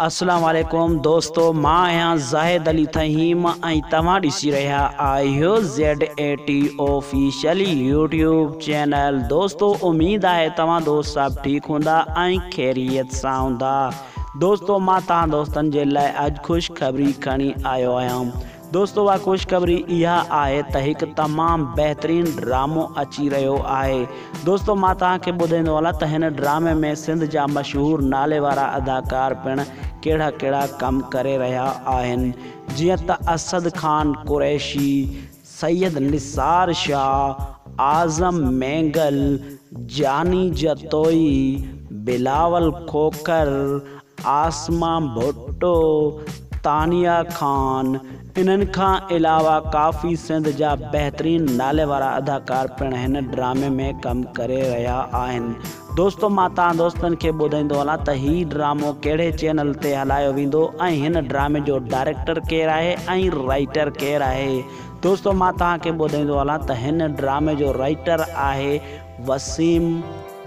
अस्सलाम वालेकुम दोस्तों, मां आहियां ज़ाहिद अली थहीम ऐं तव्हां ॾिसी रहिया आहियो Z80 ऑफिशियल यूट्यूब चैनल। दोस्तों उम्मीद है तव्हां दोस्त सब ठीक हूंदा ऐं ख़ैरियत सां हूंदा। दोस्तों मां तव्हां दोस्तन जे लाइ अॼु ख़ुशख़बरी खणी आयो आहियां। दोस्तों वह ख़ुशख़बरी इहा आहे त हिकु तमामु बहितरीन ड्रामो अची रहियो आहे। दोस्तों मां तव्हांखे ॿुधाईंदो हलां त हिन ड्रामे में सिंध जा मशहूर नाले वारा अदाकार पिणु कहिड़ा कहिड़ा कम करे रहिया आहिनि, जीअं त असद खान कुरैशी, सैयद निसार शाह, आज़म मेंगल, जानी जतोई, बिलावल खोखर, आसमा भुट्टो, तानिया खान। इन्हनि खां अलावा काफ़ी सिंध जा बहितरीन नाले वारा अदाकार पिणु हिन ड्रामे में कम करे रहिया आहिनि। दोस्तों मां तव्हां दोस्तनि खे ॿुधाईंदो हलां त हीउ ड्रामो कहिड़े चैनल ते हलायो वेंदो ऐं हिन ड्रामे जो डायरेक्टर केरु आहे ऐं राइटर केरु आहे। दोस्तों मां तव्हांखे ॿुधाईंदो हलां त हिन ड्रामे जो राइटर आहे वसीम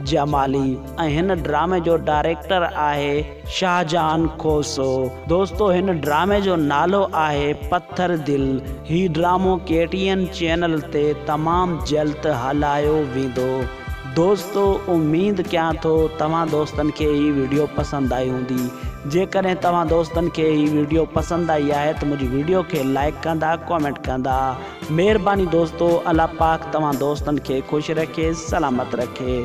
जमाली ऐं हिन ड्रामे जो डायरेक्टर आहे शाहजहान खोसो। दोस्तों हिन ड्रामे जो नालो आहे पत्थर दिल। हीउ ड्रामो KTN चैनल ते तमामु जल्द हलायो वेंदो। दोस्तों उम्मीद कयां थो तव्हां दोस्तनि खे हीअ वीडियो पसंदि आई हूंदी। जेकॾहिं तव्हां दोस्तनि खे हीअ वीडियो पसंदि आई आहे त मुंहिंजी वीडियो खे लाइक कंदा, कमेंट कंदा। महिरबानी दोस्तों, अल्लाह पाक तव्हां दोस्तनि खे ख़ुशि रखे, सलामत रखे।